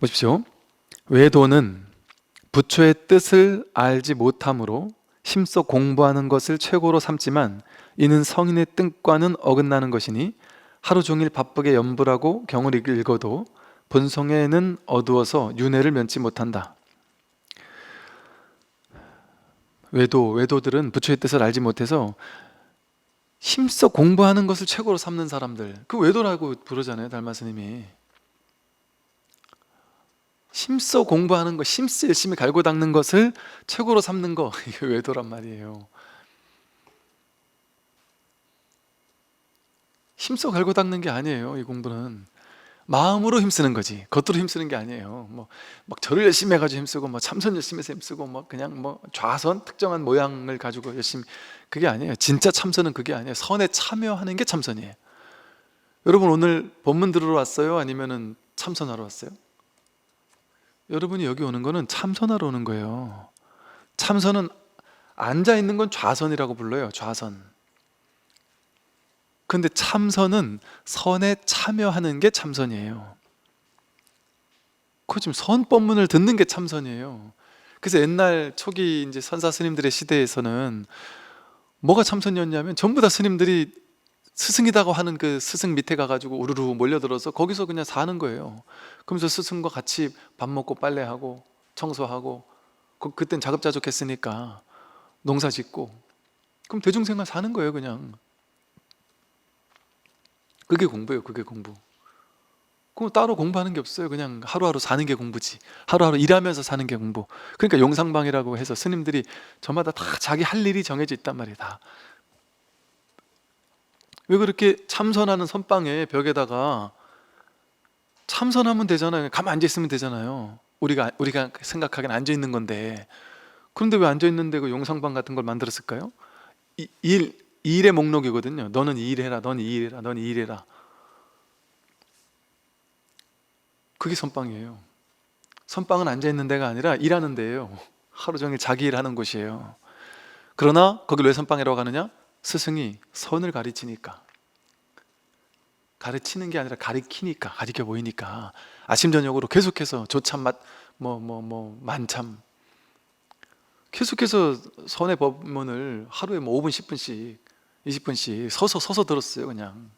보십시오. 외도는 부처의 뜻을 알지 못함으로 힘써 공부하는 것을 최고로 삼지만 이는 성인의 뜻과는 어긋나는 것이니 하루 종일 바쁘게 연불하고 경을 읽어도 본성에는 어두워서 윤회를 면치 못한다. 외도들은 부처의 뜻을 알지 못해서 힘써 공부하는 것을 최고로 삼는 사람들, 그 외도라고 부르잖아요, 달마 스님이. 힘써 공부하는 거, 힘써 열심히 갈고 닦는 것을 최고로 삼는 거, 이게 외도란 말이에요. 힘써 갈고 닦는 게 아니에요. 이 공부는 마음으로 힘쓰는 거지, 겉으로 힘쓰는 게 아니에요. 막 절을 열심히 해가지고 힘쓰고, 참선 열심히 해서 힘쓰고, 그냥 좌선 특정한 모양을 가지고 열심히, 그게 아니에요. 진짜 참선은 그게 아니에요. 선에 참여하는 게 참선이에요. 여러분 오늘 법문 들으러 왔어요? 아니면은 참선하러 왔어요? 여러분이 여기 오는 거는 참선하러 오는 거예요. 참선은 앉아 있는 건 좌선이라고 불러요. 좌선. 근데 참선은 선에 참여하는 게 참선이에요. 그 지금 선법문을 듣는 게 참선이에요. 그래서 옛날 초기 이제 선사 스님들의 시대에서는 뭐가 참선이었냐면 전부 다 스님들이 스승이라고 하는 그 스승 밑에 가가지고 우르르 몰려들어서 거기서 그냥 사는 거예요. 그러면서 스승과 같이 밥 먹고 빨래하고 청소하고, 그땐 자급자족했으니까 농사 짓고, 그럼 대중생활 사는 거예요. 그냥 그게 공부예요. 그게 공부. 그럼 따로 공부하는 게 없어요. 그냥 하루하루 사는 게 공부지. 하루하루 일하면서 사는 게 공부. 그러니까 용상방이라고 해서 스님들이 저마다 다 자기 할 일이 정해져 있단 말이에요. 다. 왜 그렇게 참선하는 선방에 벽에다가 참선하면 되잖아요. 가만 앉아 있으면 되잖아요. 우리가 생각하기엔 앉아 있는 건데. 그런데 왜 앉아 있는데 그 용상방 같은 걸 만들었을까요? 일의 목록이거든요. 너는 이 일해라, 넌 이 일해라, 넌 이 일해라. 그게 선방이에요. 선방은 앉아 있는 데가 아니라 일하는 데예요. 하루 종일 자기 일하는 곳이에요. 그러나 거길 왜 선방이라고 하느냐? 스승이 선을 가르치니까. 가르치는 게 아니라 가르치니까, 가르쳐 보이니까. 아침 저녁으로 계속해서 조참맛 만참 계속해서 선의 법문을 하루에 5분 10분씩 20분씩 서서 들었어요. 그냥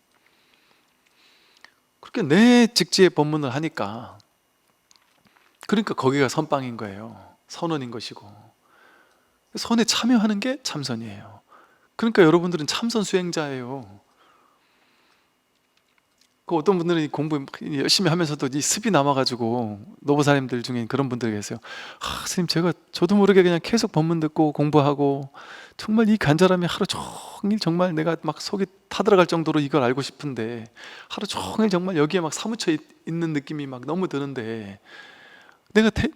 그렇게 내 직지의 법문을 하니까, 그러니까 거기가 선방인 거예요. 선원인 것이고, 선에 참여하는 게 참선이에요. 그러니까 여러분들은 참선 수행자예요. 그 어떤 분들은 공부 열심히 하면서도 이 습이 남아가지고, 노보사님들 중에 그런 분들이 계세요. 스님, 저도 모르게 그냥 계속 법문 듣고 공부하고, 정말 이 간절함이 하루 종일 정말 내가 막 속이 타들어갈 정도로 이걸 알고 싶은데, 하루 종일 정말 여기에 막 사무쳐 있는 느낌이 막 너무 드는데,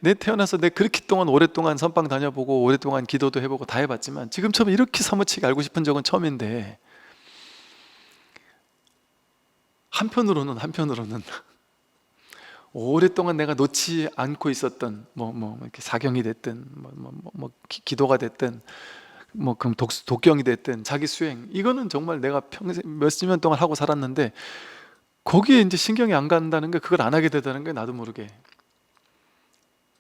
내 태어나서 내 그렇게 오랫동안 선방 다녀보고 오랫동안 기도도 해보고 다 해봤지만 지금처럼 이렇게 사무치게 알고 싶은 적은 처음인데, 한편으로는 오랫동안 내가 놓지 않고 있었던 이렇게 사경이 됐든 기도가 됐든 그럼 독경이 됐든 자기 수행, 이거는 정말 내가 평생 몇십 년 동안 하고 살았는데 거기에 이제 신경이 안 간다는 게, 그걸 안 하게 되다는 게 나도 모르게.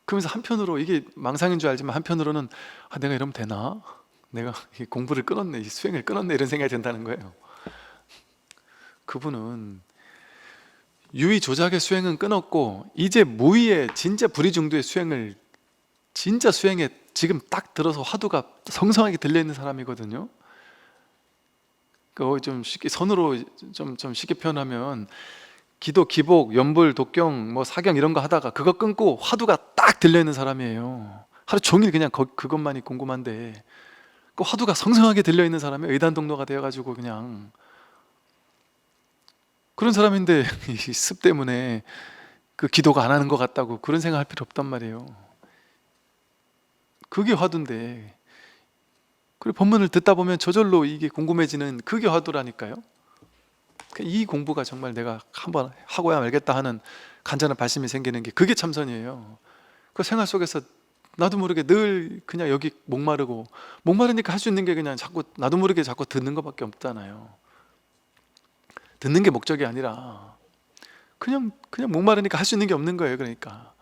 그러면서 한편으로 이게 망상인 줄 알지만 한편으로는 내가 이러면 되나? 내가 이 공부를 끊었네, 이 수행을 끊었네, 이런 생각이 든다는 거예요. 그분은 유의 조작의 수행은 끊었고 이제 무의의 진짜 불의중도의 수행을, 진짜 수행에 지금 딱 들어서 화두가 성성하게 들려있는 사람이거든요. 좀 쉽게 선으로 좀 쉽게 표현하면, 기도, 기복, 연불, 독경, 사경 이런 거 하다가 그거 끊고 화두가 딱 들려있는 사람이에요. 하루 종일 그냥 그것만이 궁금한데 그 화두가 성성하게 들려있는 사람이 의단동로가 되어가지고 그냥 그런 사람인데 이 습 때문에 그 기도가 안 하는 것 같다고 그런 생각할 필요 없단 말이에요. 그게 화두인데, 그리고 법문을 듣다 보면 저절로 이게 궁금해지는, 그게 화두라니까요. 이 공부가 정말 내가 한번 하고야 말겠다 하는 간절한 발심이 생기는 게, 그게 참선이에요. 그 생활 속에서 나도 모르게 늘 그냥 여기 목마르니까 할 수 있는 게 그냥 나도 모르게 자꾸 듣는 것밖에 없잖아요. 듣는 게 목적이 아니라 그냥 목마르니까 할 수 있는 게 없는 거예요. 그러니까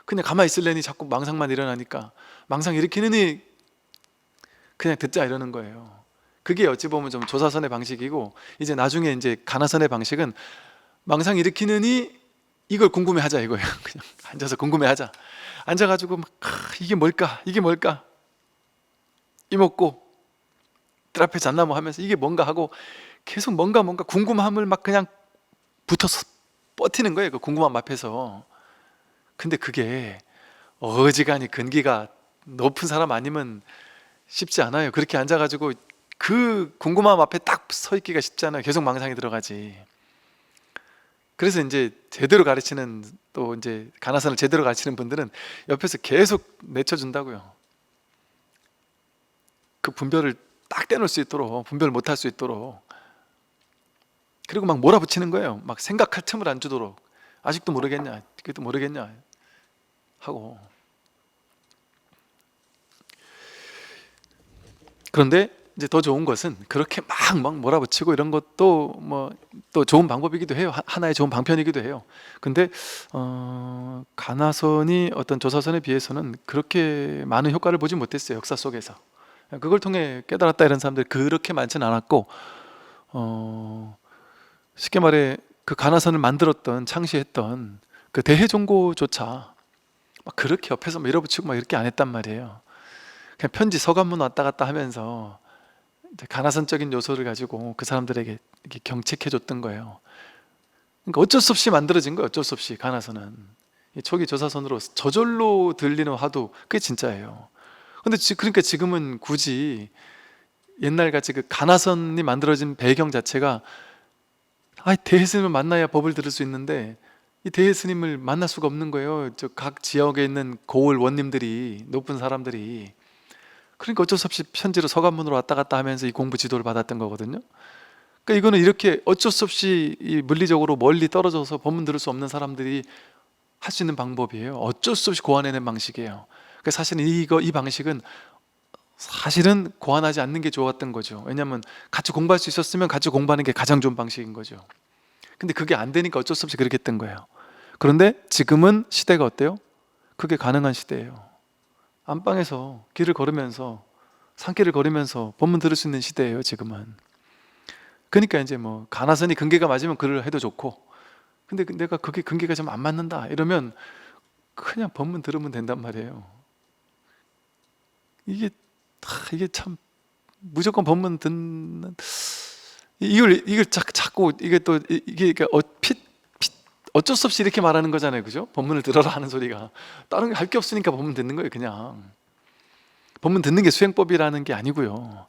그냥 가만히 있을래니 자꾸 망상만 일어나니까 망상 일으키느니 그냥 듣자 이러는 거예요. 그게 어찌 보면 좀 조사선의 방식이고, 이제 나중에 이제 가나선의 방식은 망상 일으키느니 이걸 궁금해하자 이거예요. 그냥 앉아서 궁금해하자. 앉아가지고 막 이게 뭘까? 이게 뭘까? 이먹고 뜰 앞에 잣나무 하면서 이게 뭔가 하고 계속 뭔가 궁금함을 막 그냥 붙어서 버티는 거예요. 그 궁금함 앞에서. 근데 그게 어지간히 근기가 높은 사람 아니면 쉽지 않아요. 그렇게 앉아가지고 그 궁금함 앞에 딱 서 있기가 쉽지 않아요. 계속 망상이 들어가지. 그래서 이제 제대로 가르치는, 또 이제 가나선을 제대로 가르치는 분들은 옆에서 계속 내쳐준다고요. 그 분별을 딱 떼놓을 수 있도록, 분별 못할 수 있도록. 그리고 막 몰아붙이는 거예요. 막 생각할 틈을 안 주도록. 아직도 모르겠냐, 그것도 모르겠냐 하고. 그런데 이제 더 좋은 것은 그렇게 막 몰아붙이고 이런 것도 뭐 또 좋은 방법이기도 해요. 하나의 좋은 방편이기도 해요. 근데 가나선이 어떤 조사선에 비해서는 그렇게 많은 효과를 보지 못했어요. 역사 속에서. 그걸 통해 깨달았다 이런 사람들이 그렇게 많지는 않았고, 쉽게 말해 그 가나선을 만들었던, 창시했던 그 대해종고조차 막 그렇게 옆에서 밀어붙이고 막 이렇게 안 했단 말이에요. 그냥 편지 서간문 왔다 갔다 하면서 가나선적인 요소를 가지고 그 사람들에게 이렇게 경책해 줬던 거예요. 그러니까 어쩔 수 없이 만들어진 거예요. 어쩔 수 없이. 가나선은 이 초기 조사선으로 저절로 들리는 화두, 그게 진짜예요. 근데 그러니까 지금은 굳이 옛날같이 그 가나선이 만들어진 배경 자체가 대해스님을 만나야 법을 들을 수 있는데, 이 대해스님을 만날 수가 없는 거예요. 저 각 지역에 있는 고을 원님들이, 높은 사람들이. 그러니까 어쩔 수 없이 편지로 서간문으로 왔다 갔다 하면서 이 공부 지도를 받았던 거거든요. 그러니까 이거는 이렇게 어쩔 수 없이 이 물리적으로 멀리 떨어져서 법문 들을 수 없는 사람들이 할 수 있는 방법이에요. 어쩔 수 없이 고안해낸 방식이에요. 그러니까 사실은 이 방식은 사실은 고안하지 않는 게 좋았던 거죠. 왜냐하면 같이 공부할 수 있었으면 같이 공부하는 게 가장 좋은 방식인 거죠. 근데 그게 안 되니까 어쩔 수 없이 그렇게 했던 거예요. 그런데 지금은 시대가 어때요? 그게 가능한 시대예요. 안방에서 길을 걸으면서, 산길을 걸으면서 법문 들을 수 있는 시대예요, 지금은. 그러니까 이제 뭐 가나선이 근기가 맞으면 글을 해도 좋고, 근데 내가 그게 근기가 좀 안 맞는다 이러면 그냥 법문 들으면 된단 말이에요. 이게 참, 무조건 법문 듣는, 이걸 자꾸 이게 또 이게 어쩔 수 없이 이렇게 말하는 거잖아요, 그죠? 법문을 들어라 하는 소리가 다른 게 할 게 없으니까 법문 듣는 거예요. 그냥 법문 듣는 게 수행법이라는 게 아니고요.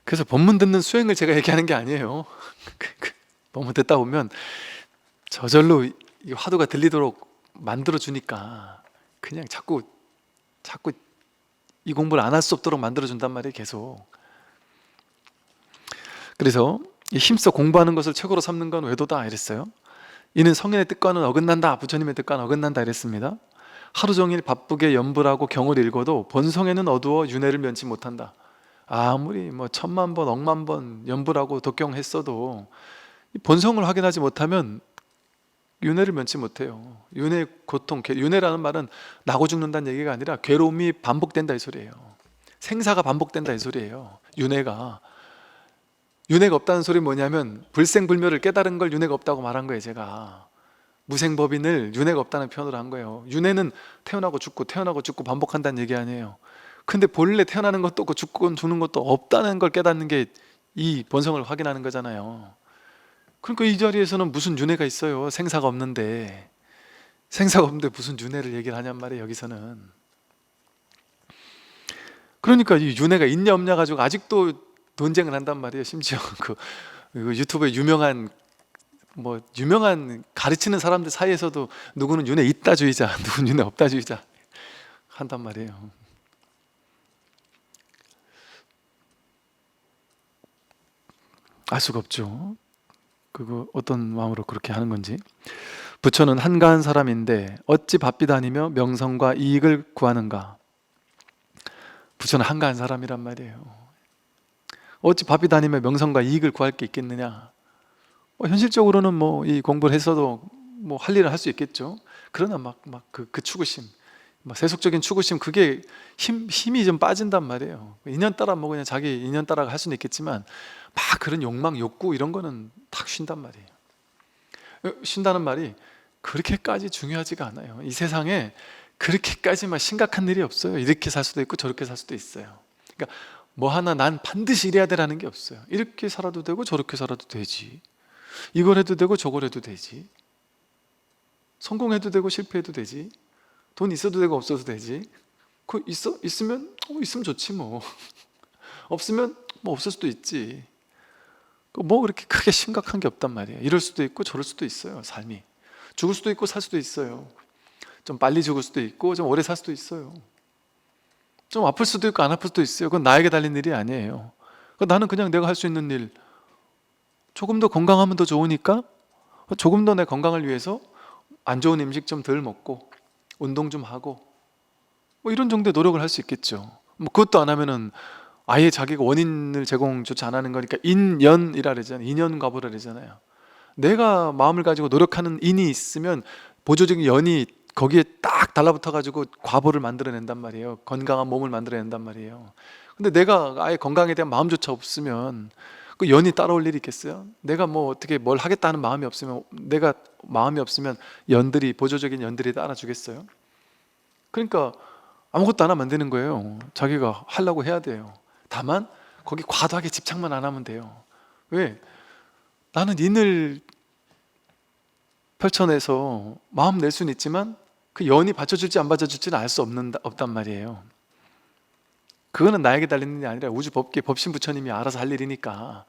그래서 법문 듣는 수행을 제가 얘기하는 게 아니에요. 법문 듣다 보면 저절로 이 화두가 들리도록 만들어 주니까 그냥 자꾸 이 공부를 안 할 수 없도록 만들어 준단 말이에요, 계속. 그래서 힘써 공부하는 것을 최고로 삼는 건 외도다 이랬어요. 이는 성인의 뜻과는 어긋난다, 부처님의 뜻과는 어긋난다 이랬습니다. 하루 종일 바쁘게 연불하고 경을 읽어도 본성에는 어두워 윤회를 면치 못한다. 아무리 뭐 1000만 번, 억만 번 연불하고 독경했어도 본성을 확인하지 못하면 윤회를 면치 못해요. 윤회 고통, 윤회라는 말은 나고 죽는다는 얘기가 아니라 괴로움이 반복된다 이 소리예요. 생사가 반복된다 이 소리예요. 윤회가 없다는 소리는 뭐냐면 불생불멸을 깨달은 걸 윤회가 없다고 말한 거예요. 제가 무생법인을 윤회가 없다는 표현으로 한 거예요. 윤회는 태어나고 죽고 태어나고 죽고 반복한다는 얘기 아니에요. 근데 본래 태어나는 것도 없고 죽고 죽는 것도 없다는 걸 깨닫는 게 이 본성을 확인하는 거잖아요. 그러니까 이 자리에서는 무슨 윤회가 있어요. 생사가 없는데 무슨 윤회를 얘기를 하냔 말이에요, 여기서는. 그러니까 이 윤회가 있냐 없냐 가지고 아직도 논쟁을 한단 말이에요. 심지어 그 유튜브에 유명한 가르치는 사람들 사이에서도 누구는 윤회 있다주의자, 누구는 윤회 없다주의자 한단 말이에요. 알 수가 없죠. 그거 어떤 마음으로 그렇게 하는 건지. 부처는 한가한 사람인데 어찌 바삐 다니며 명성과 이익을 구하는가. 부처는 한가한 사람이란 말이에요. 어찌 바삐 다니며 명성과 이익을 구할 게 있겠느냐. 현실적으로는 뭐 이 공부를 했어도 뭐 할 일을 할 수 있겠죠. 그러나 막 그 추구심, 막 세속적인 추구심, 그게 힘이 좀 빠진단 말이에요. 인연 따라 뭐 그냥 자기 인연 따라 할 수는 있겠지만 막 그런 욕망, 욕구 이런 거는 탁 쉰단 말이에요. 쉰다는 말이 그렇게까지 중요하지가 않아요. 이 세상에 그렇게까지 막 심각한 일이 없어요. 이렇게 살 수도 있고 저렇게 살 수도 있어요. 그러니까 뭐 하나 난 반드시 이래야 되라는 게 없어요. 이렇게 살아도 되고 저렇게 살아도 되지. 이걸 해도 되고 저걸 해도 되지. 성공해도 되고 실패해도 되지. 돈 있어도 되고 없어도 되지. 있으면 있으면 좋지 뭐. 없으면 뭐 없을 수도 있지. 뭐 그렇게 크게 심각한 게 없단 말이에요. 이럴 수도 있고 저럴 수도 있어요. 삶이 죽을 수도 있고 살 수도 있어요. 좀 빨리 죽을 수도 있고 좀 오래 살 수도 있어요. 좀 아플 수도 있고 안 아플 수도 있어요. 그건 나에게 달린 일이 아니에요. 나는 그냥 내가 할 수 있는 일, 조금 더 건강하면 더 좋으니까 조금 더 내 건강을 위해서 안 좋은 음식 좀 덜 먹고 운동 좀 하고 뭐 이런 정도의 노력을 할 수 있겠죠. 뭐 그것도 안 하면은 아예 자기가 원인을 제공조차 안 하는 거니까 인연이라 그러잖아요. 인연과보라 그러잖아요. 내가 마음을 가지고 노력하는 인이 있으면 보조적인 연이 거기에 딱 달라붙어 가지고 과보를 만들어낸단 말이에요. 건강한 몸을 만들어낸단 말이에요. 근데 내가 아예 건강에 대한 마음조차 없으면 그 연이 따라올 일이 있겠어요? 내가 뭐 어떻게 뭘 하겠다는 마음이 없으면, 내가 마음이 없으면 연들이, 보조적인 연들이 따라주겠어요? 그러니까 아무것도 안 하면 안 되는 거예요. 자기가 하려고 해야 돼요. 다만 거기 과도하게 집착만 안 하면 돼요. 왜? 나는 인을 펼쳐내서 마음 낼 수는 있지만 그 연이 받쳐줄지 안 받쳐줄지는 알 수 없단 말이에요. 그거는 나에게 달리는 게 아니라 우주 법계 법신 부처님이 알아서 할 일이니까,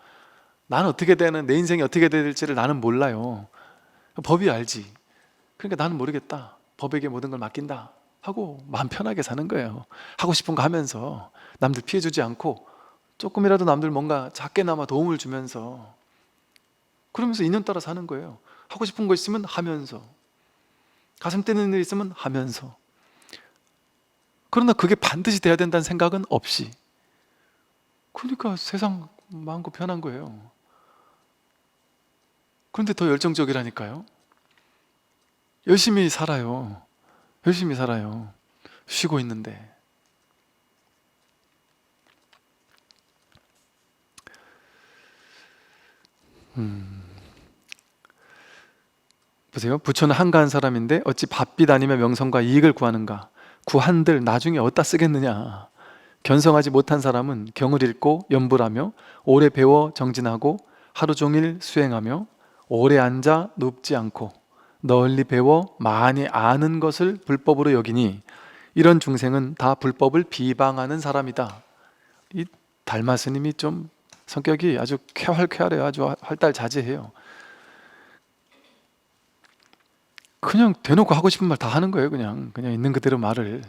나는 어떻게 되는, 내 인생이 어떻게 될지를 나는 몰라요. 법이 알지. 그러니까 나는 모르겠다, 법에게 모든 걸 맡긴다 하고 마음 편하게 사는 거예요. 하고 싶은 거 하면서 남들 피해주지 않고 조금이라도 남들 뭔가 작게나마 도움을 주면서, 그러면서 인연 따라 사는 거예요. 하고 싶은 거 있으면 하면서, 가슴 뛰는 일 있으면 하면서. 그러나 그게 반드시 돼야 된다는 생각은 없이. 그러니까 세상 마음껏 편한 거예요. 그런데 더 열정적이라니까요. 열심히 살아요. 열심히 살아요. 쉬고 있는데. 보세요. 부처는 한가한 사람인데 어찌 밥빛 아니며 명성과 이익을 구하는가? 구한들 나중에 어디다 쓰겠느냐? 견성하지 못한 사람은 경을 읽고 연불하며 오래 배워 정진하고 하루 종일 수행하며 오래 앉아 눕지 않고 널리 배워 많이 아는 것을 불법으로 여기니 이런 중생은 다 불법을 비방하는 사람이다. 이 달마 스님이 좀 성격이 아주 쾌활쾌활해요. 아주 활달자제해요. 그냥 대놓고 하고 싶은 말 다 하는 거예요. 그냥 있는 그대로 말을.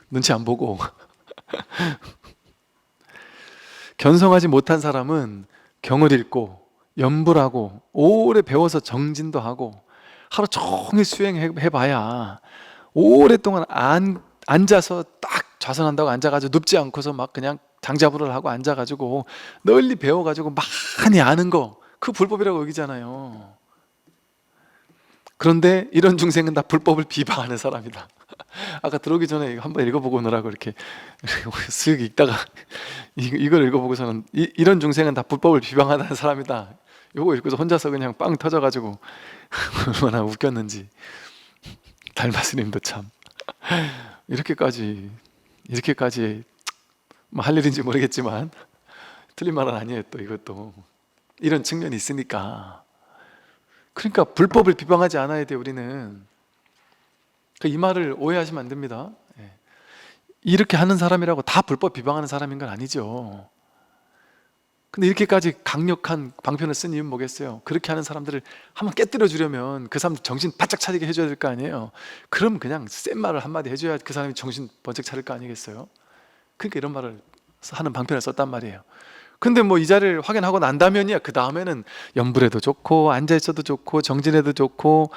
눈치 안 보고. 견성하지 못한 사람은 경을 읽고 연불하고 오래 배워서 정진도 하고 하루 종일 수행해봐야 오랫동안 앉아서 딱 좌선한다고 앉아가지고 눕지 않고서 막 그냥 장자부를 하고 앉아가지고 널리 배워가지고 많이 아는 거, 그 불법이라고 여기잖아요. 그런데 이런 중생은 다 불법을 비방하는 사람이다. 아까 들어오기 전에 한번 읽어보고 오느라고 이렇게 쓱 읽다가 이걸 읽어보고서는 이런 중생은 다 불법을 비방하는 사람이다. 요거 읽고서 혼자서 그냥 빵 터져가지고 얼마나 웃겼는지. 달마스님도 참 이렇게까지 뭐 할 일인지 모르겠지만 틀린 말은 아니에요. 또 이것도 이런 측면이 있으니까. 그러니까 불법을 비방하지 않아야 돼요. 우리는 이 말을 오해하시면 안 됩니다. 이렇게 하는 사람이라고 다 불법 비방하는 사람인 건 아니죠. 근데 이렇게까지 강력한 방편을 쓴 이유는 뭐겠어요? 그렇게 하는 사람들을 한번 깨뜨려 주려면 그 사람들 정신 바짝 차리게 해줘야 될 거 아니에요. 그럼 그냥 센 말을 한마디 해줘야 그 사람이 정신 번쩍 차릴 거 아니겠어요? 그러니까 이런 말을 하는 방편을 썼단 말이에요. 근데 뭐 이 자리를 확인하고 난다면이야, 그 다음에는 연불해도 좋고 앉아있어도 좋고 정진해도 좋고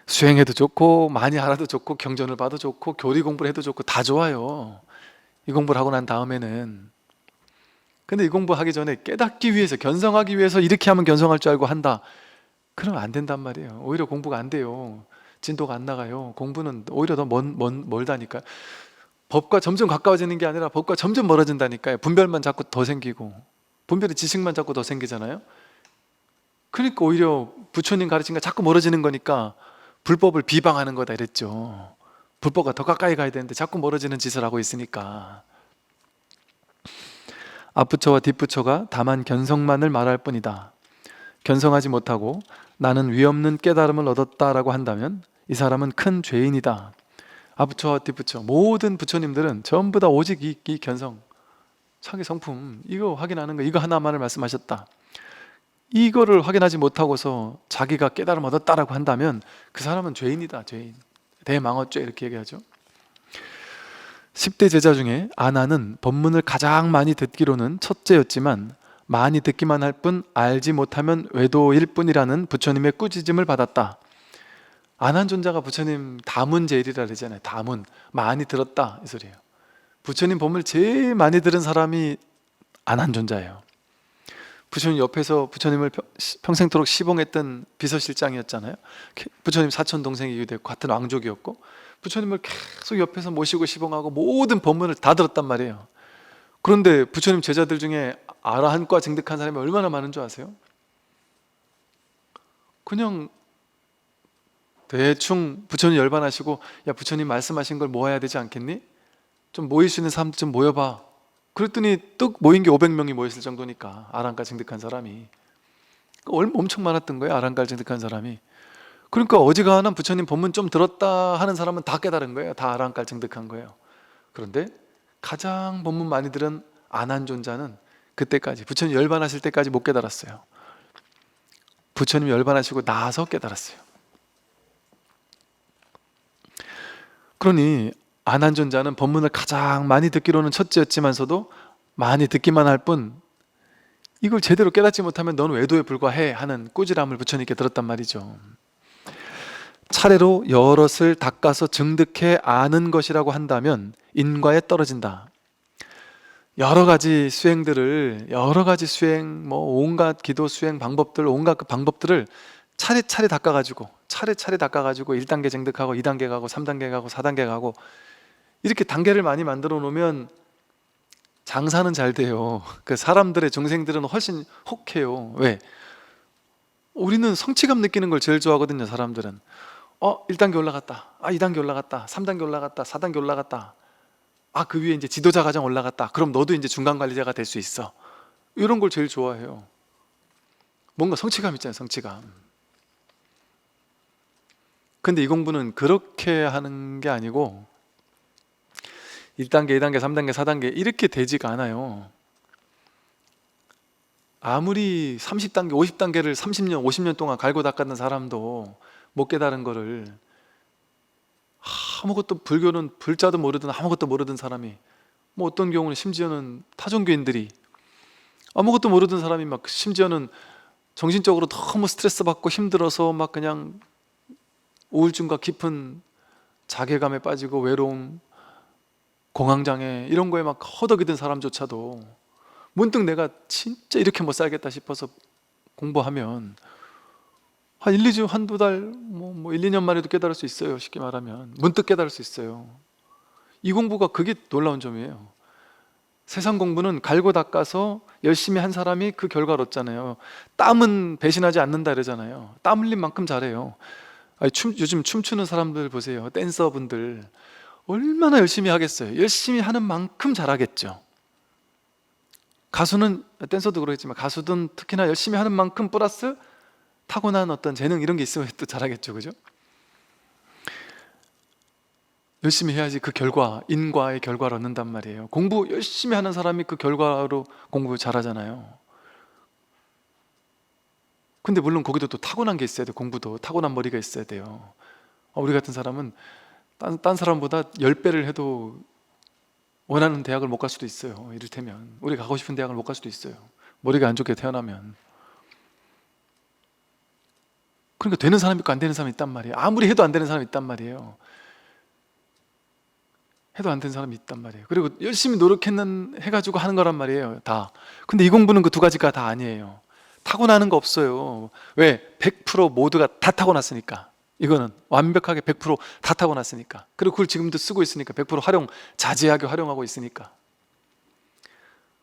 수행해도 좋고 많이 알아도 좋고 경전을 봐도 좋고 교리 공부를 해도 좋고 다 좋아요. 이 공부를 하고 난 다음에는. 근데 이 공부하기 전에 깨닫기 위해서, 견성하기 위해서 이렇게 하면 견성할 줄 알고 한다, 그러면 안 된단 말이에요. 오히려 공부가 안 돼요. 진도가 안 나가요. 공부는 오히려 더 멀다니까요. 법과 점점 가까워지는 게 아니라 법과 점점 멀어진다니까요. 분별만 자꾸 더 생기고, 분별의 지식만 자꾸 더 생기잖아요. 그러니까 오히려 부처님 가르친 게 자꾸 멀어지는 거니까 불법을 비방하는 거다 이랬죠. 불법과 더 가까이 가야 되는데 자꾸 멀어지는 짓을 하고 있으니까. 앞부처와 뒷부처가 다만 견성만을 말할 뿐이다. 견성하지 못하고 나는 위없는 깨달음을 얻었다라고 한다면 이 사람은 큰 죄인이다. 앞부처와 뒷부처 모든 부처님들은 전부 다 오직 이 견성, 자기 성품 이거 확인하는 거, 이거 하나만을 말씀하셨다. 이거를 확인하지 못하고서 자기가 깨달음 얻었다라고 한다면 그 사람은 죄인이다. 죄인, 대망어죄 이렇게 얘기하죠. 10대 제자 중에 아나는 법문을 가장 많이 듣기로는 첫째였지만 많이 듣기만 할 뿐 알지 못하면 외도일 뿐이라는 부처님의 꾸짖음을 받았다. 아난존자가 부처님 다문제일이라 그러잖아요. 다문, 많이 들었다 이 소리예요. 부처님 법문을 제일 많이 들은 사람이 아난존자예요. 부처님 옆에서 부처님을 평생토록 시봉했던 비서실장이었잖아요. 부처님 사촌 동생이기도 되고 같은 왕족이었고, 부처님을 계속 옆에서 모시고 시봉하고 모든 법문을 다 들었단 말이에요. 그런데 부처님 제자들 중에 아라한과 증득한 사람이 얼마나 많은 줄 아세요? 그냥 대충 부처님 열반하시고, 야 부처님 말씀하신 걸 모아야 되지 않겠니? 좀 모일 수 있는 사람들 좀 모여봐. 그랬더니 뚝 모인 게 500명이 모였을 정도니까, 아란가 증득한 사람이 엄청 많았던 거예요. 아란가 증득한 사람이. 그러니까 어지간한 부처님 법문 좀 들었다 하는 사람은 다 깨달은 거예요. 다 아란가 증득한 거예요. 그런데 가장 법문 많이 들은 아난존자는 그때까지, 부처님 열반하실 때까지 못 깨달았어요. 부처님 열반하시고 나서 깨달았어요. 그러니 아난존자는 법문을 가장 많이 듣기로는 첫째였지만서도 많이 듣기만 할 뿐 이걸 제대로 깨닫지 못하면 너는 외도에 불과해 하는 꾸지람을 부처님께 들었단 말이죠. 차례로 여럿을 닦아서 증득해 아는 것이라고 한다면 인과에 떨어진다. 여러 가지 수행들을, 여러 가지 수행, 온갖 기도 수행 방법들, 온갖 그 방법들을 차례차례 닦아가지고 1단계 증득하고 2단계 가고 3단계 가고 4단계 가고 이렇게 단계를 많이 만들어 놓으면 장사는 잘 돼요. 그 사람들의, 중생들은 훨씬 혹해요. 왜? 우리는 성취감 느끼는 걸 제일 좋아하거든요. 사람들은 1단계 올라갔다, 2단계 올라갔다, 3단계 올라갔다, 4단계 올라갔다, 그 위에 이제 지도자 과정 올라갔다, 그럼 너도 이제 중간 관리자가 될 수 있어. 이런 걸 제일 좋아해요. 뭔가 성취감 있잖아요. 성취감. 근데 이 공부는 그렇게 하는 게 아니고 1단계, 2단계, 3단계, 4단계 이렇게 되지가 않아요. 아무리 30단계, 50단계를 30년, 50년 동안 갈고 닦았는 사람도 못 깨달은 거를, 아무것도, 불교는 불자도 모르든 아무것도 모르던 사람이, 어떤 경우는 심지어는 타종교인들이 아무것도 모르던 사람이 막 심지어는 정신적으로 너무 스트레스 받고 힘들어서 막 그냥 우울증과 깊은 자괴감에 빠지고 외로움, 공황장애 이런 거에 막 허덕이던 사람조차도 문득 내가 진짜 이렇게 못 살겠다 싶어서 공부하면 한 1, 2주, 한두 달, 1, 2년 만에도 깨달을 수 있어요. 쉽게 말하면 문득 깨달을 수 있어요. 이 공부가 그게 놀라운 점이에요. 세상 공부는 갈고 닦아서 열심히 한 사람이 그 결과를 얻잖아요. 땀은 배신하지 않는다 이러잖아요. 땀 흘린 만큼 잘해요. 요즘 춤추는 사람들 보세요. 댄서분들 얼마나 열심히 하겠어요. 열심히 하는 만큼 잘하겠죠. 가수는, 댄서도 그러겠지만 가수든 특히나 열심히 하는 만큼 플러스 타고난 어떤 재능 이런 게 있으면 또 잘하겠죠. 그죠? 열심히 해야지 그 결과, 인과의 결과를 얻는단 말이에요. 공부 열심히 하는 사람이 그 결과로 공부 잘하잖아요. 근데 물론 거기도 또 타고난 게 있어야 돼요. 공부도 타고난 머리가 있어야 돼요. 우리 같은 사람은 딴 사람보다 10배를 해도 원하는 대학을 못 갈 수도 있어요. 이를테면 우리가 가고 싶은 대학을 못 갈 수도 있어요. 머리가 안 좋게 태어나면. 그러니까 되는 사람이 있고 안 되는 사람이 있단 말이에요. 아무리 해도 안 되는 사람이 있단 말이에요. 해도 안 된 사람이 있단 말이에요. 그리고 열심히 노력했는 해가지고 하는 거란 말이에요, 다. 근데 이 공부는 그 두 가지가 다 아니에요. 타고나는 거 없어요. 왜? 100% 모두가 다 타고났으니까. 이거는 완벽하게 100%다 타고났으니까. 그리고 그걸 지금도 쓰고 있으니까. 100% 자제하게 활용하고 있으니까.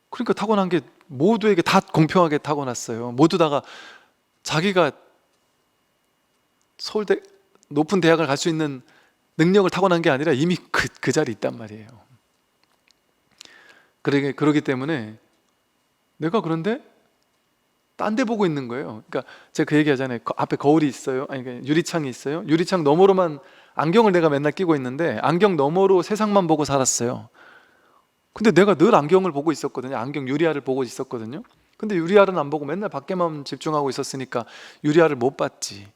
그러니까 타고난 게 모두에게 다 공평하게 타고났어요. 모두 다가 자기가 서울대 높은 대학을 갈 수 있는 능력을 타고난 게 아니라 이미 그 자리에 있단 말이에요. 그러기 때문에 내가 그런데 딴 데 보고 있는 거예요. 그러니까 제가 그 얘기 하잖아요. 앞에 거울이 있어요. 아니, 그러니까 유리창이 있어요. 유리창 너머로만 안경을 내가 맨날 끼고 있는데 안경 너머로 세상만 보고 살았어요. 근데 내가 늘 안경을 보고 있었거든요. 안경 유리알을 보고 있었거든요. 근데 유리알은 안 보고 맨날 밖에만 집중하고 있었으니까 유리알을 못 봤지.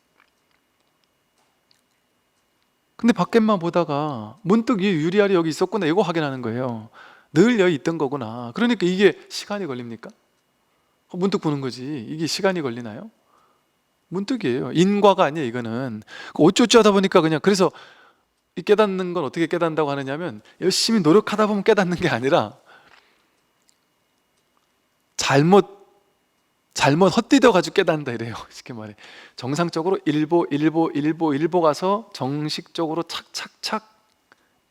근데 밖에만 보다가 문득 이 유리알이 여기 있었구나 이거 확인하는 거예요. 늘 여기 있던 거구나. 그러니까 이게 시간이 걸립니까? 문득 보는 거지. 이게 시간이 걸리나요? 문득이에요. 인과가 아니에요, 이거는. 어쩌지 하다 보니까 그냥. 그래서 이 깨닫는 건 어떻게 깨닫는다고 하느냐면 열심히 노력하다 보면 깨닫는 게 아니라 잘못 헛디뎌 가지고 깨닫는다 이래요. 쉽게 말해. 정상적으로 일보 가서 정식적으로 착착착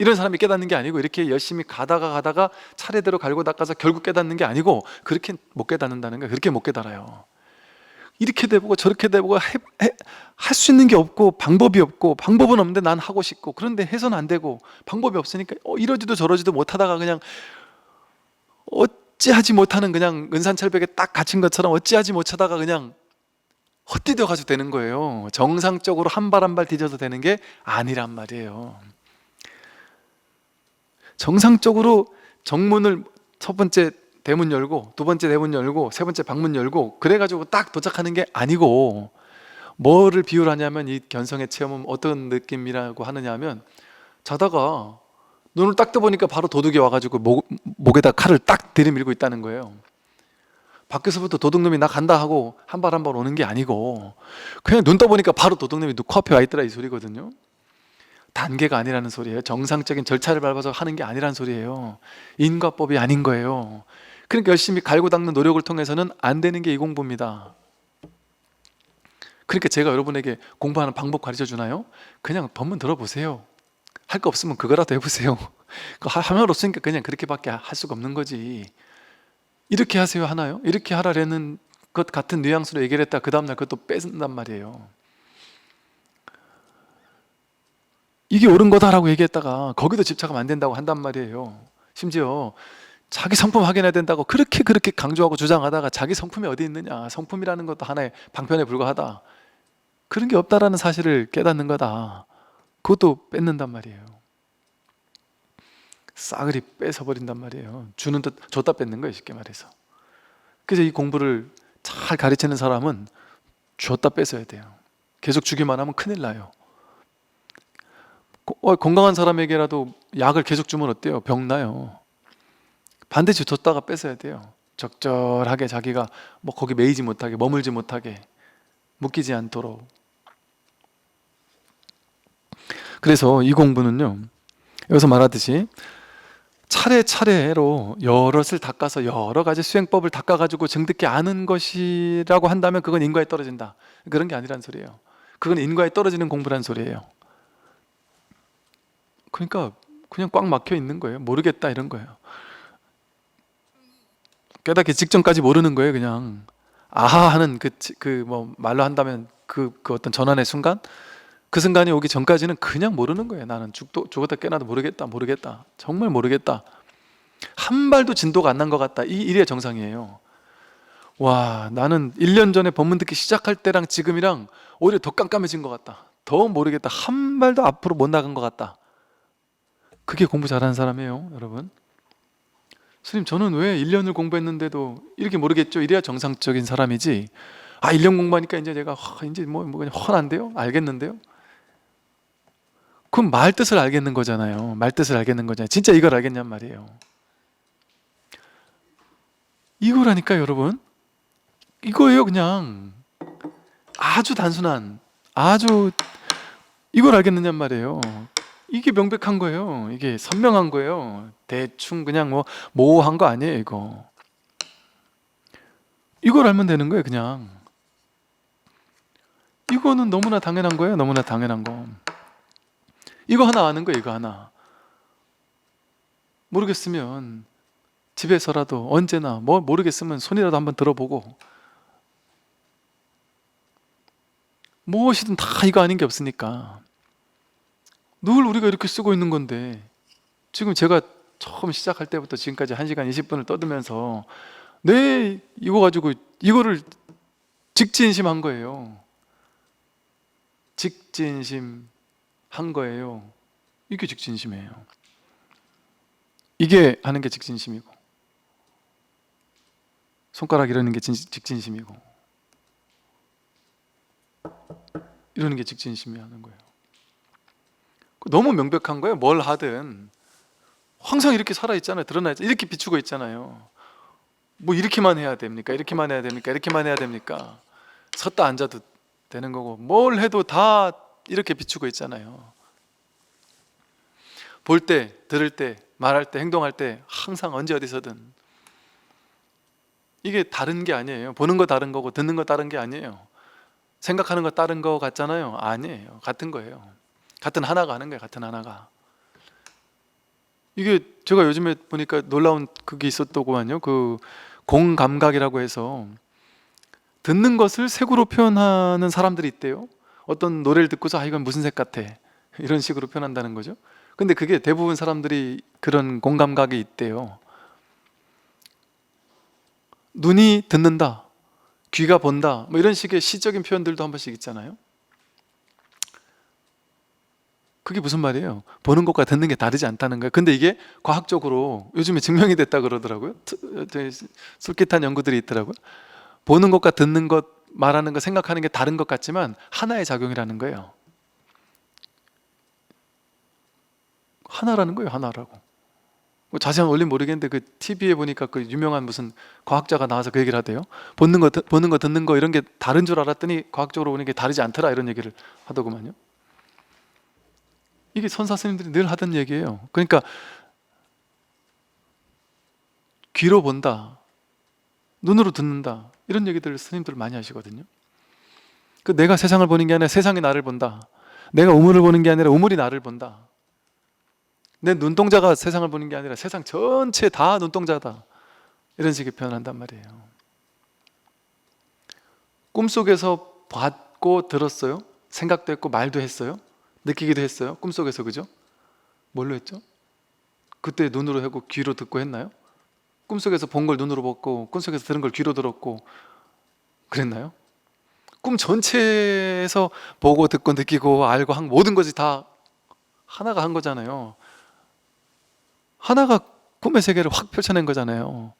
이런 사람이 깨닫는 게 아니고, 이렇게 열심히 가다가 차례대로 갈고 닦아서 결국 깨닫는 게 아니고, 그렇게 못 깨닫는다는 거예요. 그렇게 못 깨달아요. 이렇게 돼보고 저렇게 돼보고 할 수 있는 게 없고 방법이 없고, 방법은 없는데 난 하고 싶고, 그런데 해서는 안 되고 방법이 없으니까 이러지도 저러지도 못하다가 그냥 어찌하지 못하는, 그냥 은산철벽에 딱 갇힌 것처럼 어찌하지 못하다가 그냥 헛디뎌 가지고 되는 거예요. 정상적으로 한 발 한 발 디뎌서 되는 게 아니란 말이에요. 정상적으로 정문을 첫 번째 대문 열고, 두 번째 대문 열고, 세 번째 방문 열고 그래가지고 딱 도착하는 게 아니고, 뭐를 비유를 하냐면, 이 견성의 체험은 어떤 느낌이라고 하느냐 하면, 자다가 눈을 딱 떠보니까 바로 도둑이 와가지고 목에다 칼을 딱 들이밀고 있다는 거예요. 밖에서부터 도둑놈이 나 간다 하고 한 발 한 발 오는 게 아니고, 그냥 눈 떠보니까 바로 도둑놈이 코앞에 와 있더라 이 소리거든요. 단계가 아니라는 소리예요. 정상적인 절차를 밟아서 하는 게 아니라는 소리예요. 인과법이 아닌 거예요. 그러니까 열심히 갈고 닦는 노력을 통해서는 안 되는 게 이 공부입니다. 그러니까 제가 여러분에게 공부하는 방법 가르쳐 주나요? 그냥 법문 들어보세요. 할 거 없으면 그거라도 해보세요. 하면 없으니까 그냥 그렇게밖에 할 수가 없는 거지. 이렇게 하세요 하나요? 이렇게 하라는 것 같은 뉘앙스로 얘기를 했다 그 다음날 그것도 뺏는단 말이에요. 이게 옳은 거다라고 얘기했다가 거기도 집착하면 안 된다고 한단 말이에요. 심지어 자기 성품 확인해야 된다고 그렇게 강조하고 주장하다가 자기 성품이 어디 있느냐, 성품이라는 것도 하나의 방편에 불과하다, 그런 게 없다라는 사실을 깨닫는 거다, 그것도 뺏는단 말이에요. 싸그리 뺏어버린단 말이에요. 주는 듯 줬다 뺏는 거예요, 쉽게 말해서. 그래서 이 공부를 잘 가르치는 사람은 줬다 뺏어야 돼요. 계속 주기만 하면 큰일 나요. 건강한 사람에게라도 약을 계속 주면 어때요? 병 나요. 반드시 줬다가 뺏어야 돼요. 적절하게 자기가 거기 매이지 못하게, 머물지 못하게, 묶이지 않도록. 그래서 이 공부는요, 여기서 말하듯이 차례차례로 여럿을 닦아서 여러 가지 수행법을 닦아가지고 정듣게 아는 것이라고 한다면 그건 인과에 떨어진다, 그런 게 아니란 소리예요. 그건 인과에 떨어지는 공부란 소리예요. 그러니까 그냥 꽉 막혀 있는 거예요. 모르겠다 이런 거예요. 깨닫기 직전까지 모르는 거예요. 그냥 아하 하는 말로 한다면 그 어떤 전환의 순간, 그 순간이 오기 전까지는 그냥 모르는 거예요. 나는 죽었다 깨어나도 모르겠다, 정말 모르겠다, 한 발도 진도가 안 난 것 같다, 이래 정상이에요. 와, 나는 1년 전에 법문 듣기 시작할 때랑 지금이랑 오히려 더 깜깜해진 것 같다, 더 모르겠다, 한 발도 앞으로 못 나간 것 같다. 그게 공부 잘하는 사람이에요, 여러분. 스님, 저는 왜 1년을 공부했는데도 이렇게 모르겠죠? 이래야 정상적인 사람이지. 1년 공부하니까 이제 제가 이제 그냥 훤한데요? 알겠는데요? 그럼 말 뜻을 알겠는 거잖아요. 말 뜻을 알겠는 거잖아요. 진짜 이걸 알겠냔 말이에요. 이거라니까 여러분. 이거예요. 그냥 아주 단순한, 아주 이걸 알겠느냔 말이에요. 이게 명백한 거예요. 이게 선명한 거예요. 대충 그냥 뭐 모호한 거 아니에요, 이거. 이걸 알면 되는 거예요, 그냥. 이거는 너무나 당연한 거예요, 너무나 당연한 거. 이거 하나 아는 거예요, 이거 하나. 모르겠으면 집에서라도 언제나 뭐 모르겠으면 손이라도 한번 들어보고, 무엇이든 다 이거 아닌 게 없으니까. 늘 우리가 이렇게 쓰고 있는 건데, 지금 제가 처음 시작할 때부터 지금까지 1시간 20분을 떠들면서 네, 이거 가지고 이거를 직진심한 거예요. 직진심 한 거예요. 이게 직진심이에요. 이게 하는 게 직진심이고, 손가락 이러는 게 직진심이고, 이러는 게 직진심이 하는 거예요. 너무 명백한 거예요. 뭘 하든 항상 이렇게 살아있잖아요. 드러나 있잖아요. 이렇게 비추고 있잖아요. 뭐 이렇게만 해야 됩니까? 이렇게만 해야 됩니까? 이렇게만 해야 됩니까? 섰다 앉아도 되는 거고, 뭘 해도 다 이렇게 비추고 있잖아요. 볼 때, 들을 때, 말할 때, 행동할 때 항상 언제 어디서든 이게 다른 게 아니에요. 보는 거 다른 거고 듣는 거 다른 게 아니에요. 생각하는 거 다른 거 같잖아요. 아니에요. 같은 거예요. 같은 하나가 하는 거예요. 같은 하나가. 이게 제가 요즘에 보니까 놀라운 그게 있었더구만요. 그 공감각이라고 해서 듣는 것을 색으로 표현하는 사람들이 있대요. 어떤 노래를 듣고서 이건 무슨 색 같아, 이런 식으로 표현한다는 거죠. 근데 그게 대부분 사람들이 그런 공감각이 있대요. 눈이 듣는다, 귀가 본다, 뭐 이런 식의 시적인 표현들도 한 번씩 있잖아요. 그게 무슨 말이에요? 보는 것과 듣는 게 다르지 않다는 거예요. 근데 이게 과학적으로 요즘에 증명이 됐다 그러더라고요. 솔깃한 연구들이 있더라고요. 보는 것과 듣는 것, 말하는 것, 생각하는 게 다른 것 같지만 하나의 작용이라는 거예요. 하나라는 거예요, 하나라고. 뭐 자세한 원리 모르겠는데 그 TV에 보니까 그 유명한 무슨 과학자가 나와서 그 얘기를 하대요. 보는 거, 듣는 거 이런 게 다른 줄 알았더니 과학적으로 보는 게 다르지 않더라, 이런 얘기를 하더구만요. 이게 선사 스님들이 늘 하던 얘기예요. 그러니까 귀로 본다, 눈으로 듣는다, 이런 얘기들을 스님들 많이 하시거든요. 그 내가 세상을 보는 게 아니라 세상이 나를 본다, 내가 우물을 보는 게 아니라 우물이 나를 본다, 내 눈동자가 세상을 보는 게 아니라 세상 전체 다 눈동자다, 이런 식의 표현한단 말이에요. 꿈속에서 봤고 들었어요? 생각도 했고 말도 했어요? 느끼기도 했어요? 꿈속에서. 그죠? 뭘로 했죠? 그때 눈으로 하고 귀로 듣고 했나요? 꿈속에서 본 걸 눈으로 봤고 꿈속에서 들은 걸 귀로 들었고 그랬나요? 꿈 전체에서 보고 듣고 느끼고 알고 한 모든 것이 다 하나가 한 거잖아요. 하나가 꿈의 세계를 확 펼쳐낸 거잖아요.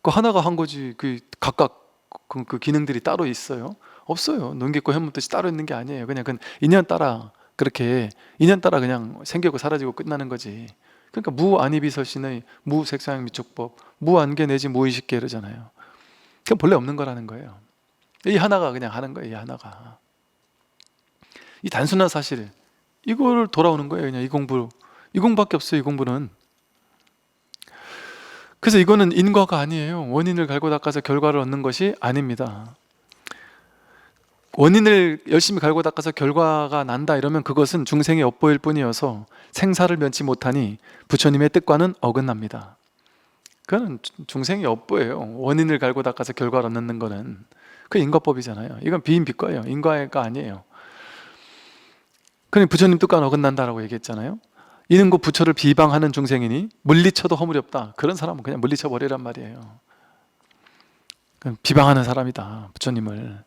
그 하나가 한 거지. 그 각각 그 기능들이 따로 있어요? 없어요. 눈 깊고 혀문 뜻이 따로 있는 게 아니에요. 그냥 그 인연 따라, 그렇게 인연 따라 그냥 생기고 사라지고 끝나는 거지. 그러니까 무안이비설신의 무색상미촉법, 무안개 내지 무의식계 이러잖아요. 그건 본래 없는 거라는 거예요. 이 하나가 그냥 하는 거예요. 이 하나가. 이 단순한 사실, 이걸 돌아오는 거예요. 그냥 이 공부밖에 없어요. 이 공부는. 그래서 이거는 인과가 아니에요. 원인을 갈고 닦아서 결과를 얻는 것이 아닙니다. 원인을 열심히 갈고 닦아서 결과가 난다 이러면 그것은 중생의 업보일 뿐이어서 생사를 면치 못하니 부처님의 뜻과는 어긋납니다. 그거는 중생의 업보예요. 원인을 갈고 닦아서 결과를 얻는 거는. 그 인과법이잖아요. 이건 비인비과예요. 인과가 아니에요. 그러니 부처님 뜻과는 어긋난다라고 얘기했잖아요. 이는 곧 부처를 비방하는 중생이니 물리쳐도 허물이 없다. 그런 사람은 그냥 물리쳐 버리란 말이에요. 비방하는 사람이다, 부처님을.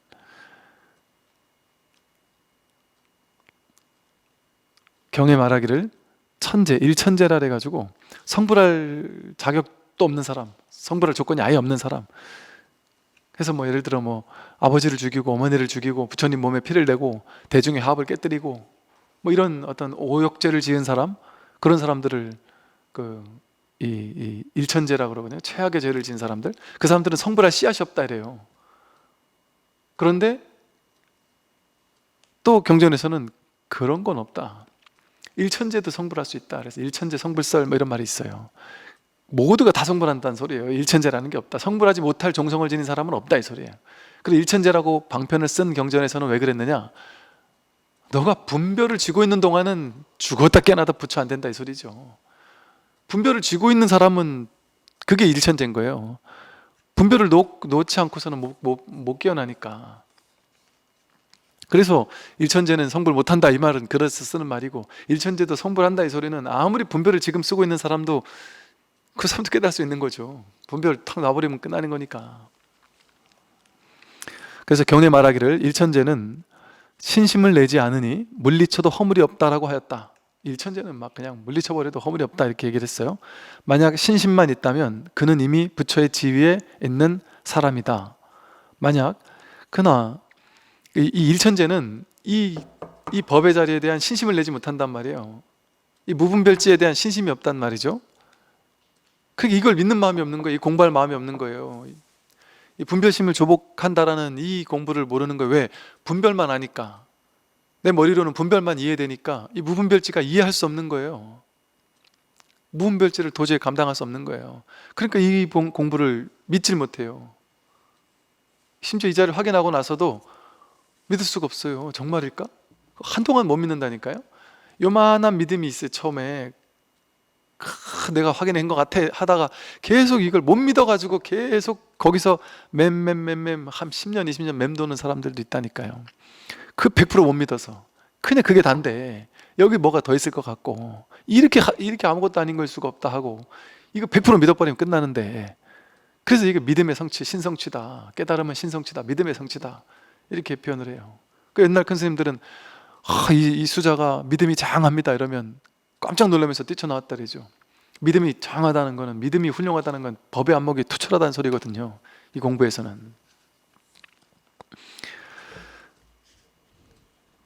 경에 말하기를 천재, 일천재라 해가지고 성불할 자격도 없는 사람, 성불할 조건이 아예 없는 사람. 그래서 뭐 예를 들어 뭐 아버지를 죽이고 어머니를 죽이고 부처님 몸에 피를 내고 대중의 화합을 깨뜨리고 뭐 이런 어떤 오욕죄를 지은 사람, 그런 사람들을 이 일천재라 그러거든요. 최악의 죄를 지은 사람들, 그 사람들은 성불할 씨앗이 없다 이래요. 그런데 또 경전에서는 그런 건 없다. 일천제도 성불할 수 있다. 그래서 일천제 성불설 뭐 이런 말이 있어요. 모두가 다 성불한다는 소리예요. 일천제라는 게 없다. 성불하지 못할 종성을 지닌 사람은 없다 이 소리예요. 그리고 일천제라고 방편을 쓴 경전에서는 왜 그랬느냐, 너가 분별을 쥐고 있는 동안은 죽었다 깨나다 부처 안 된다 이 소리죠. 분별을 쥐고 있는 사람은 그게 일천제인 거예요. 분별을 놓지 않고서는 못 깨어나니까. 그래서 일천제는 성불 못한다 이 말은 그래서 쓰는 말이고, 일천제도 성불한다 이 소리는 아무리 분별을 지금 쓰고 있는 사람도 그 사람도 깨달을 수 있는 거죠. 분별 탁 놔버리면 끝나는 거니까. 그래서 경에 말하기를 일천제는 신심을 내지 않으니 물리쳐도 허물이 없다라고 하였다. 일천제는 막 그냥 물리쳐버려도 허물이 없다 이렇게 얘기를 했어요. 만약 신심만 있다면 그는 이미 부처의 지위에 있는 사람이다. 만약 그나 이 일천제는 이 법의 자리에 대한 신심을 내지 못한단 말이에요. 이 무분별지에 대한 신심이 없단 말이죠. 그게 이걸 믿는 마음이 없는 거예요. 이 공부할 마음이 없는 거예요. 이 분별심을 조복한다라는 이 공부를 모르는 거예요. 왜? 분별만 아니까. 내 머리로는 분별만 이해되니까 이 무분별지가 이해할 수 없는 거예요. 무분별지를 도저히 감당할 수 없는 거예요. 그러니까 이 공부를 믿질 못해요. 심지어 이 자리를 확인하고 나서도 믿을 수가 없어요. 정말일까? 한동안 못 믿는다니까요. 요만한 믿음이 있어요. 처음에 내가 확인한 것 같아 하다가 계속 이걸 못 믿어가지고 계속 거기서 한 10년 20년 맴도는 사람들도 있다니까요. 그 100% 못 믿어서 그냥 그게 단데 여기 뭐가 더 있을 것 같고 이렇게 아무것도 아닌 걸 수가 없다 하고 이거 100% 믿어버리면 끝나는데, 그래서 이게 믿음의 성취, 신성취다. 깨달음은 신성취다. 믿음의 성취다. 이렇게 표현을 해요. 그 옛날 큰 스님들은 이 수자가 믿음이 장합니다 이러면 깜짝 놀라면서 뛰쳐나왔다 그러죠. 믿음이 장하다는 거는, 믿음이 훌륭하다는 건 법의 안목이 투철하다는 소리거든요. 이 공부에서는.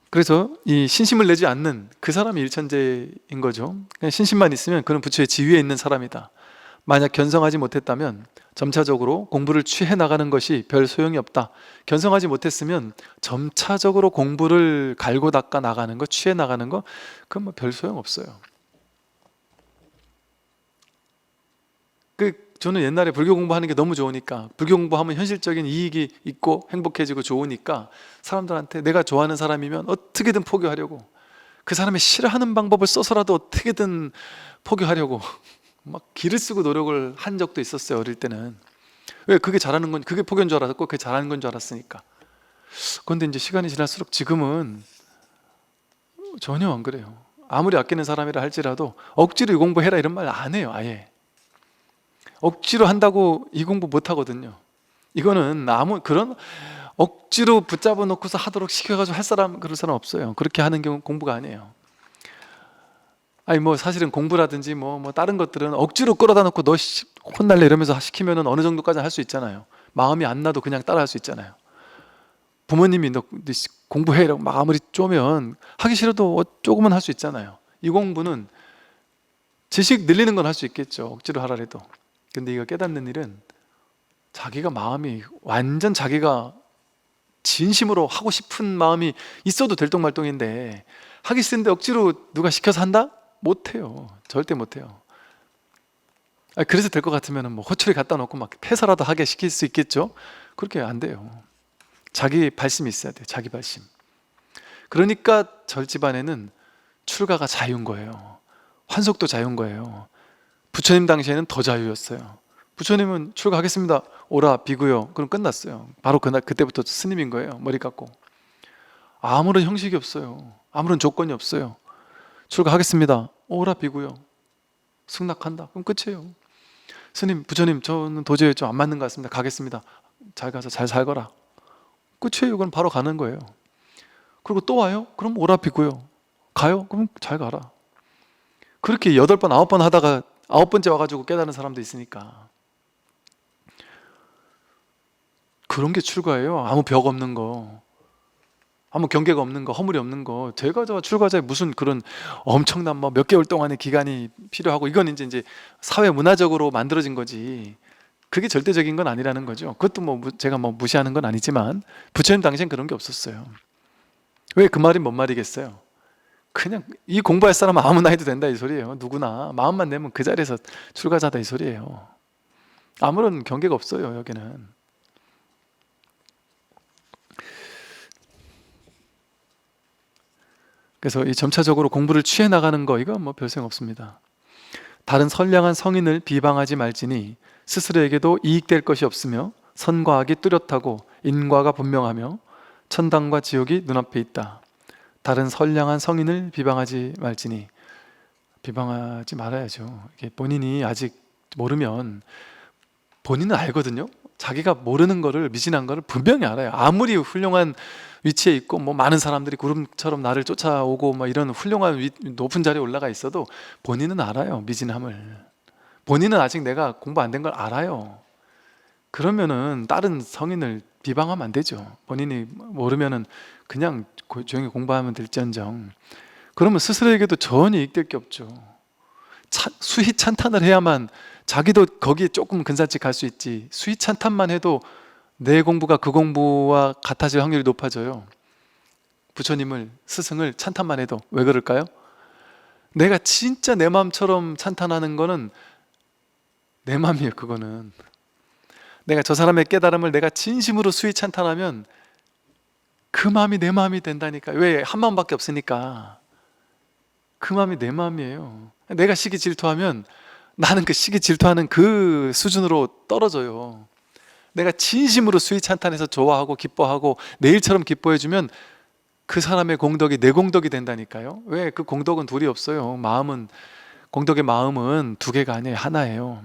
그래서 이 신심을 내지 않는 그 사람이 일천제인 거죠. 그냥 신심만 있으면 그는 부처의 지위에 있는 사람이다. 만약 견성하지 못했다면 점차적으로 공부를 취해 나가는 것이 별 소용이 없다. 견성하지 못했으면 점차적으로 공부를 갈고 닦아 나가는 거, 취해 나가는 거, 그건 뭐 별 소용 없어요. 저는 옛날에 불교 공부하는 게 너무 좋으니까, 불교 공부하면 현실적인 이익이 있고 행복해지고 좋으니까 사람들한테 내가 좋아하는 사람이면 어떻게든 포교하려고, 그 사람이 싫어하는 방법을 써서라도 어떻게든 포교하려고 막 기를 쓰고 노력을 한 적도 있었어요. 어릴 때는. 왜? 그게 잘하는 건, 그게 포교인 줄 알았고 그게 잘하는 건 줄 알았으니까. 그런데 이제 시간이 지날수록 지금은 전혀 안 그래요. 아무리 아끼는 사람이라 할지라도 억지로 이 공부해라 이런 말 안 해요. 아예 억지로 한다고 이 공부 못 하거든요. 이거는 그런 억지로 붙잡아 놓고서 하도록 시켜가지고 할 사람, 그럴 사람 없어요. 그렇게 하는 경우 공부가 아니에요. 아니 뭐 사실은 공부라든지 뭐 다른 것들은 억지로 끌어다 놓고 너 혼날래 이러면서 시키면은 어느 정도까지 할 수 있잖아요. 마음이 안 나도 그냥 따라 할 수 있잖아요. 부모님이 너 공부해 이러고 막 아무리 쪼면 하기 싫어도 조금은 할 수 있잖아요. 이 공부는 지식 늘리는 건 할 수 있겠죠. 억지로 하라 해도. 근데 이거 깨닫는 일은 자기가 마음이 완전 자기가 진심으로 하고 싶은 마음이 있어도 들똥말똥인데, 하기 싫은데 억지로 누가 시켜서 한다? 못해요. 절대 못해요. 그래서 될 것 같으면 뭐 호출에 갖다 놓고 막 폐사라도 하게 시킬 수 있겠죠. 그렇게 안 돼요. 자기 발심이 있어야 돼요. 자기 발심. 그러니까 절집안에는 출가가 자유인 거예요. 환속도 자유인 거예요. 부처님 당시에는 더 자유였어요. 부처님은 출가하겠습니다. 오라 비구요. 그럼 끝났어요. 바로 그때부터 스님인 거예요. 머리 깎고. 아무런 형식이 없어요. 아무런 조건이 없어요. 출가하겠습니다. 오라 비구요. 승낙한다. 그럼 끝이에요. 스님, 부처님 저는 도저히 좀 안 맞는 것 같습니다. 가겠습니다. 잘 가서 잘 살거라. 끝이에요. 그럼 바로 가는 거예요. 그리고 또 와요? 그럼 오라 비구요. 가요? 그럼 잘 가라. 그렇게 8번, 9번 하다가 9번째 와가지고 깨달은 사람도 있으니까. 그런 게 출가예요. 아무 벽 없는 거, 아무 경계가 없는 거, 허물이 없는 거. 제가 출가자에 무슨 그런 엄청난 뭐 몇 개월 동안의 기간이 필요하고, 이건 이제 사회 문화적으로 만들어진 거지, 그게 절대적인 건 아니라는 거죠. 그것도 뭐 제가 뭐 무시하는 건 아니지만 부처님 당시엔 그런 게 없었어요. 왜? 그 말이 뭔 말이겠어요? 그냥 이 공부할 사람은 아무나 해도 된다 이 소리예요. 누구나 마음만 내면 그 자리에서 출가자다 이 소리예요. 아무런 경계가 없어요 여기는. 그래서 이 점차적으로 공부를 취해 나가는 거, 이건 뭐 별생 없습니다. 다른 선량한 성인을 비방하지 말지니 스스로에게도 이익될 것이 없으며 선과 악이 뚜렷하고 인과가 분명하며 천당과 지옥이 눈앞에 있다. 다른 선량한 성인을 비방하지 말지니, 비방하지 말아야죠. 이게 본인이 아직 모르면, 본인은 알거든요. 자기가 모르는 거를, 미진한 거를 분명히 알아요. 아무리 훌륭한 위치에 있고 뭐 많은 사람들이 구름처럼 나를 쫓아오고 뭐 이런 훌륭한 높은 자리에 올라가 있어도 본인은 알아요, 미진함을. 본인은 아직 내가 공부 안 된 걸 알아요. 그러면은 다른 성인을 비방하면 안 되죠. 본인이 모르면은 그냥 조용히 공부하면 될지언정. 그러면 스스로에게도 전혀 이익될 게 없죠. 수희 찬탄을 해야만 자기도 거기에 조금 근사치 갈 수 있지, 수희 찬탄만 해도 내 공부가 그 공부와 같아질 확률이 높아져요. 부처님을, 스승을 찬탄만 해도. 왜 그럴까요? 내가 진짜 내 마음처럼 찬탄하는 거는 내 마음이에요. 그거는 내가 저 사람의 깨달음을 내가 진심으로 수위 찬탄하면 그 마음이 내 마음이 된다니까. 왜? 한 마음밖에 없으니까. 그 마음이 내 마음이에요. 내가 시기 질투하면 나는 그 시기 질투하는 그 수준으로 떨어져요. 내가 진심으로 수위 찬탄해서 좋아하고 기뻐하고 내일처럼 기뻐해주면 그 사람의 공덕이 내 공덕이 된다니까요. 왜? 그 공덕은 둘이 없어요. 마음은, 공덕의 마음은 두 개가 아니에요. 하나예요.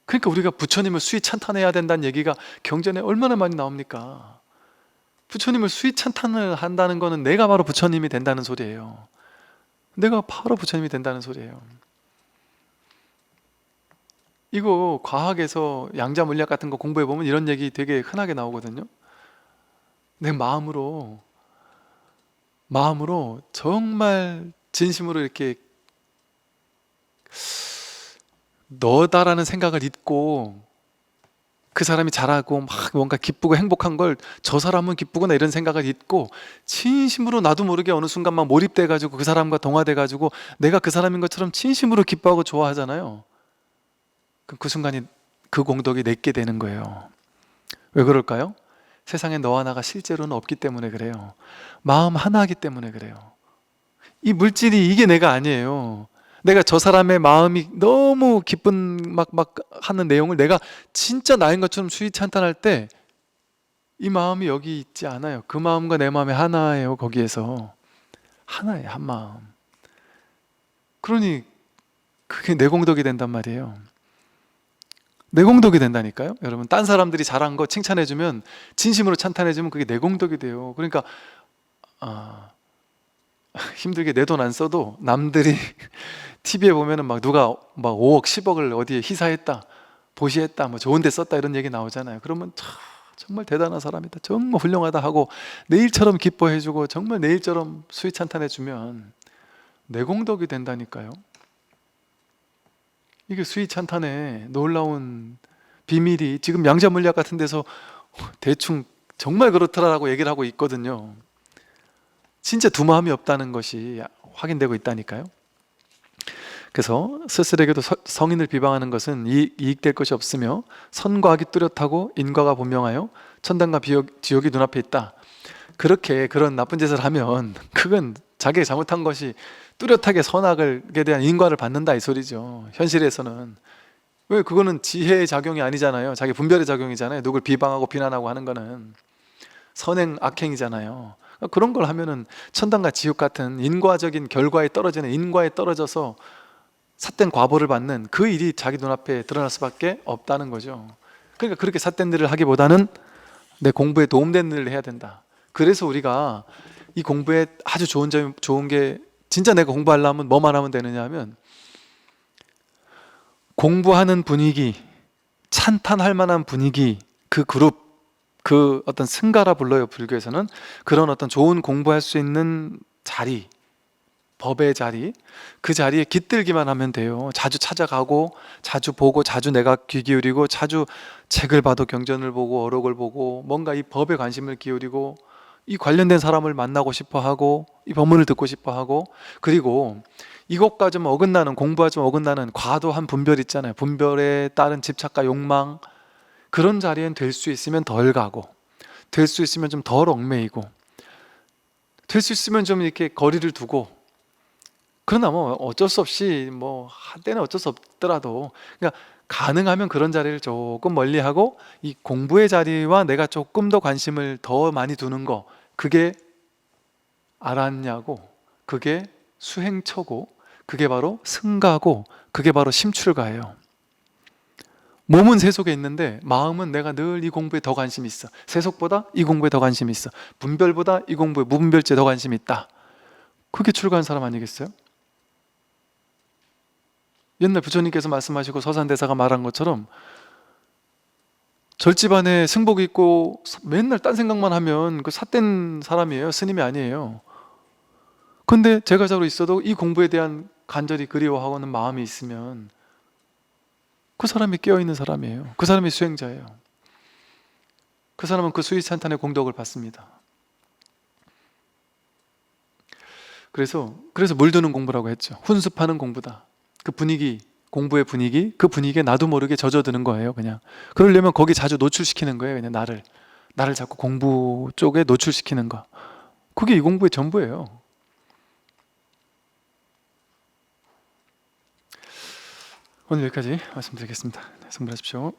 그러니까 우리가 부처님을 수위 찬탄해야 된다는 얘기가 경전에 얼마나 많이 나옵니까? 부처님을 수위 찬탄을 한다는 거는 내가 바로 부처님이 된다는 소리예요. 내가 바로 부처님이 된다는 소리예요. 이거 과학에서 양자 물리학 같은 거 공부해 보면 이런 얘기 되게 흔하게 나오거든요. 내 마음으로 정말 진심으로 이렇게 너다라는 생각을 잊고 그 사람이 잘하고 막 뭔가 기쁘고 행복한 걸 저 사람은 기쁘구나 이런 생각을 잊고 진심으로 나도 모르게 어느 순간만 몰입돼 가지고 그 사람과 동화돼 가지고 내가 그 사람인 것처럼 진심으로 기뻐하고 좋아하잖아요. 그럼 그 순간이 그 공덕이 내게 되는 거예요. 왜 그럴까요? 세상에 너와 나가 실제로는 없기 때문에 그래요. 마음 하나이기 때문에 그래요. 이 물질이 이게 내가 아니에요. 내가 저 사람의 마음이 너무 기쁜 막 하는 내용을 내가 진짜 나인 것처럼 수위 찬탄할 때 이 마음이 여기 있지 않아요. 그 마음과 내 마음이 하나예요. 거기에서 하나예요. 한 마음. 그러니 그게 내 공덕이 된단 말이에요. 내 공덕이 된다니까요. 여러분, 딴 사람들이 잘한 거 칭찬해주면, 진심으로 찬탄해주면 그게 내 공덕이 돼요. 그러니까 힘들게 내 돈 안 써도 남들이 TV에 보면은 막 누가 막 5억 10억을 어디에 희사했다, 보시했다, 뭐 좋은 데 썼다 이런 얘기 나오잖아요. 그러면 정말 대단한 사람이다, 정말 훌륭하다 하고 내일처럼 기뻐해주고 정말 내일처럼 수위 찬탄해주면 내 공덕이 된다니까요. 이게 수위 찬탄의 놀라운 비밀이 지금 양자 물리학 같은 데서 대충 정말 그렇더라라고 얘기를 하고 있거든요. 진짜 두 마음이 없다는 것이 확인되고 있다니까요. 그래서 스스로에게도 성인을 비방하는 것은 이익될 것이 없으며 선과 악이 뚜렷하고 인과가 분명하여 천당과 지옥이 눈앞에 있다. 그렇게 그런 나쁜 짓을 하면 그건 자기가 잘못한 것이 뚜렷하게 선악에 대한 인과를 받는다 이 소리죠. 현실에서는. 왜? 그거는 지혜의 작용이 아니잖아요. 자기 분별의 작용이잖아요. 누굴 비방하고 비난하고 하는 거는 선행 악행이잖아요. 그런 걸 하면은 천당과 지옥 같은 인과적인 결과에 떨어지는, 인과에 떨어져서 삿된 과보를 받는 그 일이 자기 눈앞에 드러날 수밖에 없다는 거죠. 그러니까 그렇게 삿된 일을 하기보다는 내 공부에 도움되는 일을 해야 된다. 그래서 우리가 이 공부에 아주 좋은 게, 진짜 내가 공부하려면 뭐만 하면 되느냐 하면, 공부하는 분위기, 찬탄할 만한 분위기, 그 그룹, 그 어떤 승가라 불러요 불교에서는. 그런 어떤 좋은 공부할 수 있는 자리, 법의 자리, 그 자리에 깃들기만 하면 돼요. 자주 찾아가고 자주 보고 자주 내가 귀 기울이고 자주 책을 봐도 경전을 보고 어록을 보고 뭔가 이 법에 관심을 기울이고 이 관련된 사람을 만나고 싶어 하고 이 법문을 듣고 싶어 하고, 그리고 이것과 좀 어긋나는, 공부와 좀 어긋나는 과도한 분별 있잖아요. 분별에 따른 집착과 욕망, 그런 자리엔 될 수 있으면 덜 가고, 될 수 있으면 좀 덜 얽매이고, 될 수 있으면 좀 이렇게 거리를 두고, 그러나 뭐 어쩔 수 없이 뭐 한때는 어쩔 수 없더라도, 그러니까 가능하면 그런 자리를 조금 멀리하고 이 공부의 자리와 내가 조금 더 관심을 더 많이 두는 거, 그게 알았냐고, 그게 수행처고, 그게 바로 승가고, 그게 바로 심출가예요. 몸은 세속에 있는데 마음은 내가 늘 이 공부에 더 관심이 있어. 세속보다 이 공부에 더 관심이 있어. 분별보다 이 공부에, 무분별죄에 더 관심이 있다. 그게 출가한 사람 아니겠어요? 옛날 부처님께서 말씀하시고 서산대사가 말한 것처럼 절집안에 승복 입고 맨날 딴 생각만 하면 그 삿된 사람이에요. 스님이 아니에요. 근데 제가자로 있어도 이 공부에 대한 간절히 그리워하고는 마음이 있으면 그 사람이 깨어있는 사람이에요. 그 사람이 수행자예요. 그 사람은 그 수의찬탄의 공덕을 받습니다. 그래서 물드는 공부라고 했죠. 훈습하는 공부다. 그 분위기, 공부의 분위기, 그 분위기에 나도 모르게 젖어드는 거예요. 그냥 그러려면 거기 자주 노출시키는 거예요. 그냥 나를 자꾸 공부 쪽에 노출시키는 거, 그게 이 공부의 전부예요. 오늘 여기까지 말씀드리겠습니다. 네, 성불하십시오.